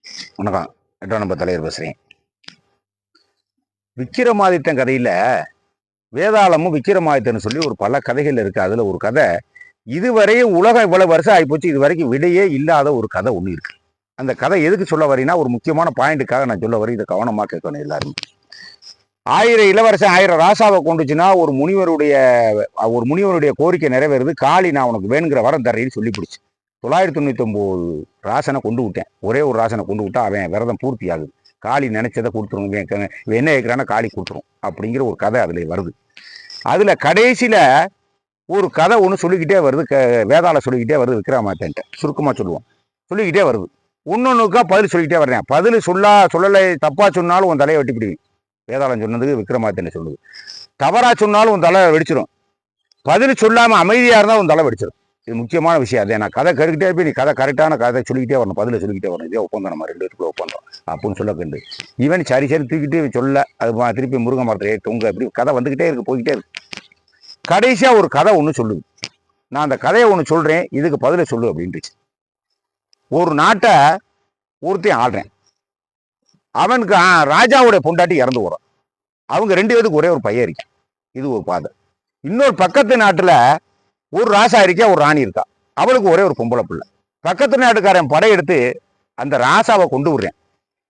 வணக்கம். 8ஆம் நம்பர் தலைவர் பேசுகிறேன். விக்கிரமாதித்தன் கதையில் வேதாளமும் விக்கிரமாதித்தன் சொல்லி ஒரு பல கதைகள் இருக்குது. அதில் ஒரு கதை இதுவரையும் உலகம் இவ்வளவு வருஷம் ஆகிப்போச்சு, இது வரைக்கும் விடையே இல்லாத ஒரு கதை ஒன்று இருக்குது. அந்த கதை எதுக்கு சொல்ல வரீங்கன்னா, ஒரு முக்கியமான பாயிண்ட்டுக்காக நான் சொல்ல வரேன். இதை கவனமாக கேட்கணும் எல்லாருமே. 1000 இளவரசன் 1000 ராசாவை கொண்டுச்சுன்னா ஒரு முனிவருடைய கோரிக்கை நிறைவேறுது. காளி நான் உனக்கு வேணுங்கிற வரம் தர்றேன்னு சொல்லி பிடிச்சி 999 ராசனை கொண்டு விட்டேன். ஒரே ஒரு ராசனை கொண்டு விட்டா அவன் விரதம் பூர்த்தி ஆகுது. காளி நினைச்சதை கொடுத்துரும், என்ன கேட்குறான்னா காளி கொடுத்துரும் அப்படிங்கிற ஒரு கதை அதில் வருது. அதில் கடைசியில் ஒரு கதை ஒன்று சொல்லிக்கிட்டே வருது. வேதாள சொல்லிக்கிட்டே வருது. விக்ரமாதித்தன்ட்ட சுருக்கமாக சொல்லுவோம், சொல்லிக்கிட்டே வருது. ஒன்னொன்னுக்கா பதில் சொல்லிக்கிட்டே வர்றேன். பதில் சொல்லலை, தப்பா சொன்னாலும் உன் தலையை வெட்டிப்பிடுவேன். வேதாளம் சொன்னதுக்கு விக்ரமாதித்தன் சொல்லுது. தவறா சொன்னாலும் உன் தலை வெடிச்சிடும். பதில் சொல்லாமல் அமைதியாக இருந்தால் உன் தலை வெடிச்சிடும். இது முக்கியமான விஷயம். அதே நான் கதை கருக்கிட்டே இருப்பேன், நீ கதை கரெக்டான கதை சொல்லிக்கிட்டே வரணும், பதில் சொல்லிக்கிட்டே வரணும். இதே ஒப்பந்தம், நம்ம 2 பேருக்குள்ள ஒப்பந்தம் அப்படின்னு சொல்ல கண்டு இவன் சரி தூக்கிட்டு சொல்ல அது திருப்பி முருங்கை மரத்திலே தொங்க இப்படி கதை வந்துக்கிட்டே இருக்கு, போய்கிட்டே இருக்கு. கடைசியாக ஒரு கதை ஒன்று சொல்லுது. நான் அந்த கதையை ஒன்று சொல்கிறேன், இதுக்கு பதிலை சொல்லு அப்படின்ட்டுச்சு. ஒரு நாட்டை ஒருத்தையும் ஆடுறேன். அவனுக்கு ராஜாவுடைய பொண்டாட்டி இறந்து போகிறான். அவங்க 2 பேருக்கு ஒரே ஒரு பையன் இருக்கேன். இது ஒரு பாதை. இன்னொரு பக்கத்து நாட்டில் ஒரு ராசா இருக்கா, ஒரு ராணி இருக்கா. அவளுக்கு ஒரே ஒரு பொம்பளை பிள்ளை. பக்கத்து நாட்டுக்காரன் படையெடுத்து அந்த ராசாவை கொண்டு விடுறேன்.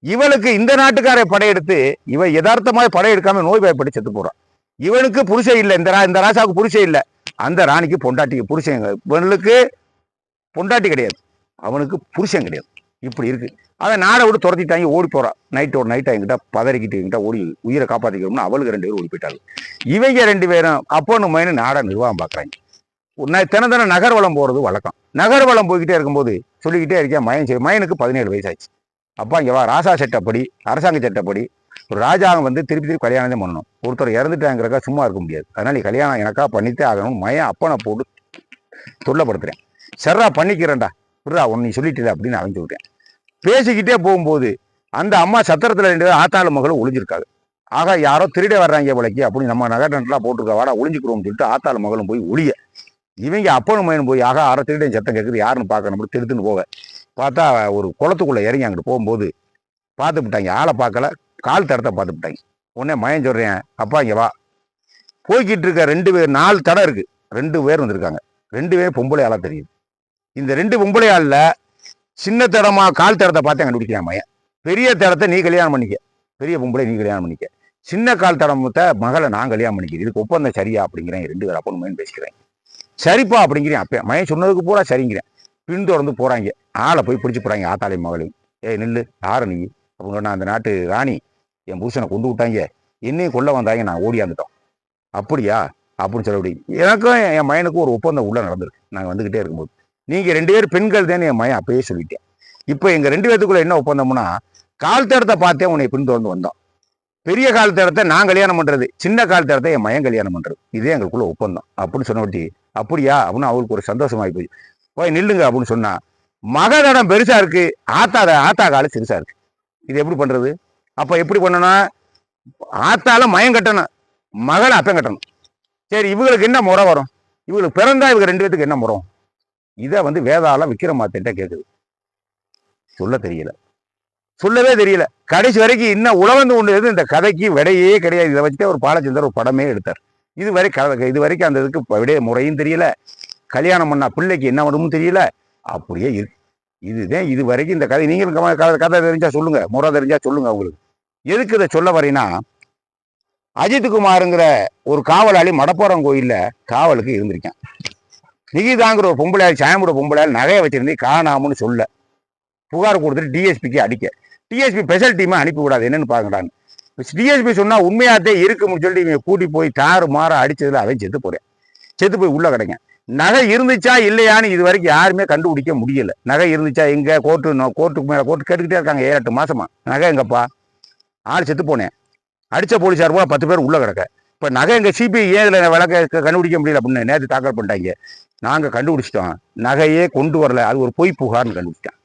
இவளுக்கு இந்த நாட்டுக்காரன் படையெடுத்து இவ யதார்த்தமாக படையெடுக்காம நோய் பயப்பட்டு செத்து போறான். இவனுக்கு புருஷன் இல்லை, இந்த ராசாவுக்கு புருஷன் இல்லை. அந்த ராணிக்கு பொண்டாட்டி புருஷன், இவனுக்கு பொண்டாட்டி கிடையாது, அவனுக்கு புருஷன் கிடையாது. இப்படி இருக்கு. அதை நாடை விட்டு துரத்திட்டாங்க, ஓடி போறான். நைட்டோட நைட் என்கிட்ட பதறிக்கிட்டு என்கிட்ட ஓடி உயிரை காப்பாற்றிக்கணும்னு அவளுக்கு 2 பேரும் ஓடி போயிட்டாங்க. இவங்க 2 பேரும் அப்போன்னு மைனு நாடை நிர்வாகம் பார்க்குறாங்க. தினம் நகர்வலம் போகிறது வழக்கம். நகர்வலம் போய்கிட்டே இருக்கும்போது சொல்லிக்கிட்டே இருக்கேன், மயனுக்கு 17 வயசாச்சு. அப்பா இங்கே வா, ராசா சட்டப்படி, அரசாங்க சட்டப்படி ஒரு ராஜாங்க திருப்பி கல்யாணம் தான் பண்ணணும். ஒருத்தர் இறந்துட்டாங்கிறக்கா சும்மா இருக்க முடியாது. அதனால நீ கல்யாணம் எனக்கா பண்ணித்தே ஆகணும். மயன் அப்பனை போட்டு தொல்லப்படுத்துறேன். சர்ரா பண்ணிக்கிறேன்டா, விட்றா ஒன்று நீ சொல்லிட்டு அப்படின்னு அவன் சொல்லிட்டேன். பேசிக்கிட்டே போகும்போது அந்த அம்மா சத்திரத்தில் 2 பேரும் ஆத்தாளு மகளும் ஒளிஞ்சிருக்காங்க. ஆக யாரோ திருட வர்றாங்க விலைக்கு அப்படின்னு நம்ம நகர்லாம் போட்டிருக்கா, வாடா ஒளிஞ்சிக்கிறோம்னு சொல்லிட்டு ஆத்தாளு மகளும் போய் ஒளிய. இவங்க அப்பனும் மயனும் போய் ஆக அரை திருடன் சத்தம் கேட்குது, யாருன்னு பார்க்கணும் திருத்துன்னு போக பார்த்தா ஒரு குளத்துக்குள்ளே இறங்கி அங்கிட்டு போகும்போது பார்த்து விட்டாங்க. ஆளை பார்க்கல, கால் தடத்தை பார்த்து விட்டாங்க. உடனே மயன் சொல்கிறேன், அப்பா இங்கே வா. போய்கிட்டு இருக்க 2 பேர் 4 தடம் இருக்குது. 2 பேர் வந்திருக்காங்க. 2 பேர் பொம்பளை ஆளாக தெரியுது. இந்த 2 பொம்பளை ஆளில் சின்ன தடமா கால் தடத்தை பார்த்தேன் கண்டுபிடிக்கிறேன் மயன். பெரிய தடத்தை நீ கல்யாணம் பண்ணிக்க, பெரிய பொம்பளை நீ கல்யாணம் பண்ணிக்க, சின்ன கால் தடத்தை மகளை நான் கல்யாணம் பண்ணிக்கிறேன், இதுக்கு ஒப்பந்தம் சரியா அப்படிங்கிறேன். 2 பேர் அப்பனும் மயன் பேசிக்கிறேன். சரிப்பா அப்படிங்கிறேன். அப்போ மயன் சொன்னதுக்கு பூரா சரிங்கிறேன். பின்தொடர்ந்து போகிறாங்க. ஆளை போய் பிடிச்சி போகிறாங்க, ஆத்தாளையும் மகளையும். நில்லு, யாரை நீ அப்படின்னு சொன்னால், அந்த நாட்டு ராணி என் புருஷனை கொண்டு விட்டாங்க, என்னையும் கொல்ல வந்தாங்க, நான் ஓடியாந்துட்டோம். அப்படியா அப்படின்னு சொல்ல முடியும். எனக்கும் என் மயனுக்கும் ஒரு ஒப்பந்தம் உள்ள நடந்திருக்கு. நாங்கள் வந்துக்கிட்டே இருக்கும்போது நீங்கள் 2 பேர் பெண்கள் தானே என் மயன் அப்பயே சொல்லிட்டேன். இப்போ எங்கள் 2 பேர்த்துக்குள்ள என்ன ஒப்பந்தம்னா, கால் தடத்தை பார்த்தே உன்னை பின்தொடர்ந்து வந்தோம். பெரிய கால் தடத்தை நான் கல்யாணம் பண்ணுறது, சின்ன கால் தடத்தை என் மயன் கல்யாணம் பண்ணுறது, இதே எங்களுக்குள்ள ஒப்பந்தம் அப்படின்னு சொன்னபடி. அப்படியா அப்படின்னு அவளுக்கு ஒரு சந்தோஷமாகி போய் போய் நில்லுங்க அப்படின்னு சொன்னா, மகதடம் பெருசா இருக்கு, ஆத்தா கால சிறுசா இருக்கு. இது எப்படி பண்றது? அப்ப எப்படி பண்ணணும்? ஆத்தால மயம் கட்டணும், மகளை அப்பம் கட்டணும். சரி, இவங்களுக்கு என்ன முறை வரும்? இவங்களுக்கு பிறந்தா இவங்க 2 பேத்துக்கு என்ன முறை? இதை வேதாளம் விக்ரமாதித்தன்ட்ட கேட்குது. சொல்ல தெரியல, சொல்லவே தெரியல. கடைசி வரைக்கும் இன்னும் உழவந்து கொண்டு இந்த கதைக்கு விடையே கிடையாது. இதை வச்சுட்டு ஒரு பாலச்சந்தர் ஒரு படமே எடுத்தார். இது வரைக்கும் அந்த இதுக்கு விடைய முறையும் தெரியல, கல்யாணம் பண்ணா பிள்ளைக்கு என்ன வரும்னு தெரியல, அப்படியே இருக்கு. இதுதான் இது வரைக்கும் இந்த கதை. நீங்களும் கதை தெரிஞ்சா சொல்லுங்க, முறை தெரிஞ்சா சொல்லுங்க. அவங்களுக்கு எதுக்கு இதை சொல்ல வரீங்கன்னா, அஜித்குமாருங்கிற ஒரு காவலாளி மடப்புறம் கோயில்ல காவலுக்கு இருந்திருக்கேன். நிகிதாங்கிற ஒரு பொம்பளையாள், சாயமுட பொம்பளையாள் நகையை வச்சிருந்து காணாமன்னு சொல்ல புகார் கொடுத்துட்டு டிஎஸ்பிக்கு அடிக்க, டிஎஸ்பி ஸ்பெஷல் டீமை அனுப்பிவிடாது, என்னன்னு பாருங்கடான்னு. டிஎஸ்பி சொன்னா உண்மையாத்தே இருக்குன்னு சொல்லிட்டு இவங்க கூட்டி போய் தாறு மாற அடிச்சதுல அவன் செத்து போய் உள்ள கிடைங்க. நகை இருந்துச்சா இல்லையான்னு இது வரைக்கும் யாருமே கண்டுபிடிக்க முடியல. நகை இருந்துச்சா எங்க, கோர்ட்டுக்கு மேல கோர்ட்டு கேட்டுக்கிட்டே இருக்காங்க 7-8 மாசமா. நகை எங்கப்பா, ஆள் செத்து போனேன், அடிச்ச போலீஸார் போல 10 பேர் உள்ள கிடக்க. இப்ப நகை எங்க, சிபிஐ ஏன் இதுல விளக்க கண்டுபிடிக்க முடியல அப்படின்னு நேற்று தாக்கல் பண்ணிட்டாங்க. நாங்க கண்டுபிடிச்சிட்டோம், நகையே கொண்டு வரல, அது ஒரு பொய் புகார்னு கண்டுபிடிச்சிட்டேன்.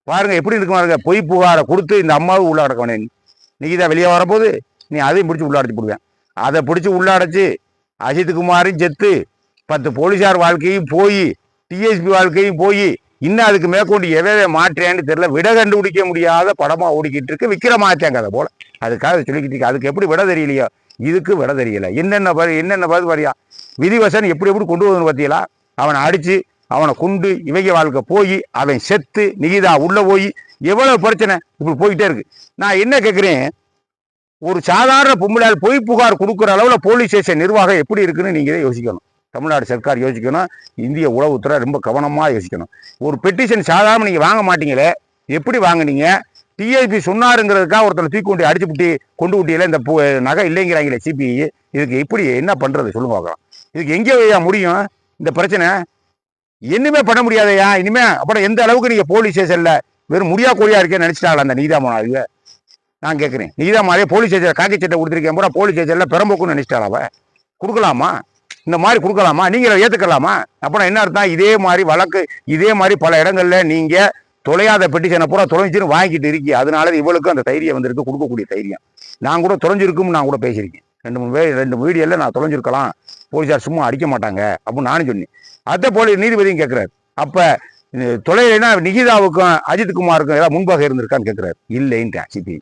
பாருங்க எப்படி இருக்கு பாருங்க. பொய் புகாரை கொடுத்து இந்த அம்மாவும் உள்ள அடக்கவனே, நீதான் வெளியே வரப்போது, நீ அதையும் பிடிச்சி உள்ள அடைச்சி போடுவேன். அதை பிடிச்சி உள்ள அடைச்சி அஜித்குமாரையும் செத்து, 10 போலீஸார் வாழ்க்கையும் போய், டிஎஸ்பி வாழ்க்கையும் போய், இன்னும் அதுக்கு மேற்கொண்டு எதை மாற்றேன்னு தெரியல. விட கண்டுபிடிக்க முடியாத படமா ஓடிக்கிட்டு இருக்கு விக்ரமாதித்யன் கதை போல. அதுக்காக சொல்லிக்கிட்டு இருக்கு. அதுக்கு எப்படி விட தெரியலையோ இதுக்கு விட தெரியல. என்னென்ன பாரியா விதிவசன் எப்படி கொண்டு வந்து பார்த்தீங்களா? அவனை அடிச்சு அவனை கொண்டு இவங்க வாழ்க்கை போய் அவன் செத்து நிகிதா உள்ள போய் எவ்வளவு பிரச்சனை இப்படி போயிட்டே இருக்கு. நான் என்ன கேட்குறேன், ஒரு சாதாரண பொம்பளையால் பொய் புகார் கொடுக்குற அளவில் போலீஸ் ஸ்டேஷன் நிர்வாகம் எப்படி இருக்குன்னு நீங்க யோசிக்கணும். தமிழ்நாடு சர்க்கார் யோசிக்கணும். இந்திய உளவுத்துறை ரொம்ப கவனமா யோசிக்கணும். ஒரு பெட்டிஷன் சாதாரண நீங்க வாங்க மாட்டீங்களே, எப்படி வாங்கினீங்க? டிஐபி சொன்னாருங்கிறதுக்காக ஒருத்தர் தூக்கி கொண்டு அடிச்சு கொண்டு விட்டியில இந்த நகை இல்லைங்கிறாங்களே சிபிஐ. இதுக்கு எப்படி என்ன பண்றது சொல்லுங்க பார்க்கலாம். இதுக்கு எங்கே முடியும் இந்த பிரச்சனை? என்னமே பண்ண முடியாதையா இனிமே. அப்புறம் எந்த அளவுக்கு நீங்க போலீஸ் ஸ்டேஷன்ல வெறும் முடியா கோழியா இருக்கேன்னு நினைச்சிட்டாங்களா அந்த நீதாமனாவே? நான் கேட்குறேன், நீதாமாவே போலீஸ் ஸ்டேஷன் காக்கி சட்டை கொடுத்துருக்கேன் பூரா போலீஸ் ஸ்டேஷன்ல பெரம்போக்குன்னு நினைச்சிட்டாளாவ? கொடுக்கலாமா? இந்த மாதிரி கொடுக்கலாமா? நீங்க ஏத்துக்கலாமா? அப்புறம் என்ன அர்த்தம்? இதே மாதிரி வழக்கு இதே மாதிரி பல இடங்கள்ல நீங்க தொலையாத பெட்டிஷனை பூரா தொலைஞ்சுன்னு வாங்கிட்டு இருக்கீங்க. அதனால இவளுக்கும் அந்த தைரியம் வந்திருக்கு, கொடுக்கக்கூடிய தைரியம். நான் கூட தொலைஞ்சிருக்கும்னு நான் கூட பேசியிருக்கேன். 2 வீடியோல நான் தொலைஞ்சிருக்கலாம், போலீஸார் சும்மா அடிக்க மாட்டாங்க அப்படின்னு நானும் சொன்னேன். அதை போல நீதிபதியும் கேட்கிறாரு. அப்ப தொலைலைன்னா நிகிதாவுக்கும் அஜித்குமாருக்கும் ஏதாவது முன்பாக இருந்திருக்கான்னு கேட்கிறாரு. இல்லைன்ட்டேன் சிபி.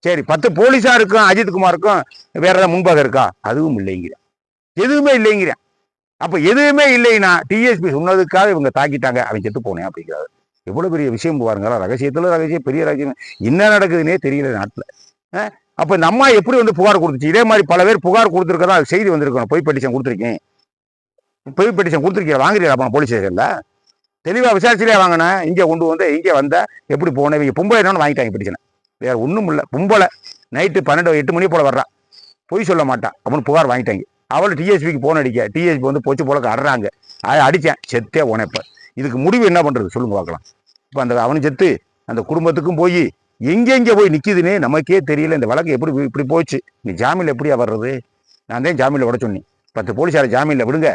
சரி 10 போலீஸாருக்கும் அஜித்குமாருக்கும் வேற ஏதாவது முன்பாக இருக்கா? அதுவும் இல்லைங்கிறேன். எதுவுமே இல்லைங்கிறேன். அப்ப எதுவுமே இல்லைன்னா டிஎஸ்பி சொன்னதுக்காக இவங்க தாக்கிட்டாங்க, அவன் செத்து போனேன் அப்படிங்கிறாரு. எவ்வளவு பெரிய விஷயம் பாருங்களா. ரகசியத்துல ரகசியம், பெரிய ரகசியம். என்ன நடக்குதுன்னே தெரியல நாட்டுல. அப்ப இந்த அம்மா எப்படி புகார் கொடுத்துச்சு? இதே மாதிரி பல பேர் புகார் கொடுத்துருக்கதா செய்தி வந்திருக்கணும். பொய் பெட்டிஷன் கொடுத்துருக்கேன், பொய் பெட்டிஷன் கொடுத்துருக்கீங்க, வாங்குறீங்களா போலீஸ் ஸ்டேஷன்ல? தெளிவா விசாரிச்சுலே வாங்கினேன். இங்கே கொண்டு வந்து இங்கே வந்த எப்படி போனேன்? இவங்க பொம்பளை என்னன்னு வாங்கிட்டாங்க பெட்டிஷனை. வேற ஒன்றும் இல்லை. பொம்பளை நைட்டு 8 மணி போல வர்றா, பொய் சொல்ல மாட்டான் அப்படின்னு புகார் வாங்கிட்டாங்க. அவள் டிஎஸ்பிக்கு போன் அடிக்க, டிஎஸ்பி போச்சு போல அடுறாங்க. அதை அடித்தேன், செத்தே உனைப்ப. இதுக்கு முடிவு என்ன பண்றது சொல்லுங்க பார்க்கலாம். இப்போ அந்த அவனு செத்து அந்த குடும்பத்துக்கும் போய் எங்கெங்கே போய் நிற்கிதுன்னு நமக்கே தெரியல. இந்த வழக்கு இப்படி போச்சு. நீ ஜாமீனில் எப்படியா வர்றது? நான் தான் ஜாமீனில் விட சொன்னேன். 10 போலீஸாரை ஜாமீனில் விடுங்க,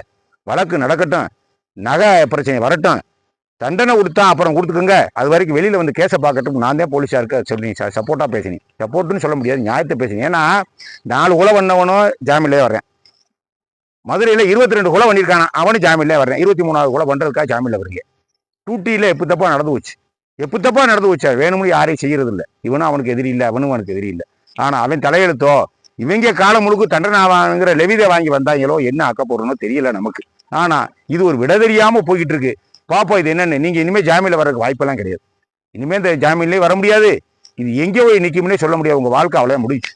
வழக்கு நடக்கட்டும், நகை பிரச்சனை வரட்டும், தண்டனை கொடுத்தா அப்புறம் கொடுத்துக்கோங்க, அது வரைக்கும் வெளியில் வந்து கேஸை பார்க்கட்டும். நான் தான் போலீஸாருக்கு சொல்லி சப்போர்ட்டாக பேசினேன். சப்போர்ட்டுன்னு சொல்ல முடியாது, நியாயத்தை பேசினேன். ஏன்னா 4 கொலை பண்ணவனும் ஜாமீன்லேயே வர்றேன். மதுரையில் 22 கொலை பண்ணியிருக்கானா, அவனும் ஜாமீன்லேயே வர்றேன். 23வது கொலை பண்ணுறதுக்காக ஜாமீனில் வரீங்க. டூட்டியில் எப்போ தப்பா நடந்து வச்சு வேணும்னு யாரையும் செய்யறது இல்லை. இவனும் அவனுக்கு எதிரி இல்லை, அவனும் அவனுக்கு எதிரி இல்லை. ஆனால் அவன் தலையெழுத்தோ இவங்க காலம் முழுக்க தண்டனை ஆவாங்கிற லெவிதை வாங்கி வந்தாங்களோ என்ன ஆக்க போறோன்னு தெரியல நமக்கு. ஆனா இது ஒரு விட தெரியாம போய்கிட்டு இருக்கு. பாப்போம் இது என்னன்னு. நீங்க இனிமே ஜாமீன்ல வர்றதுக்கு வாய்ப்பெல்லாம் கிடையாது. இனிமே இந்த ஜாமீன்லேயே வர முடியாது. இது எங்கே போய் நிற்கும்னே சொல்ல முடியாது. உங்க வாழ்க்கை அவ்வளோ முடிச்சு.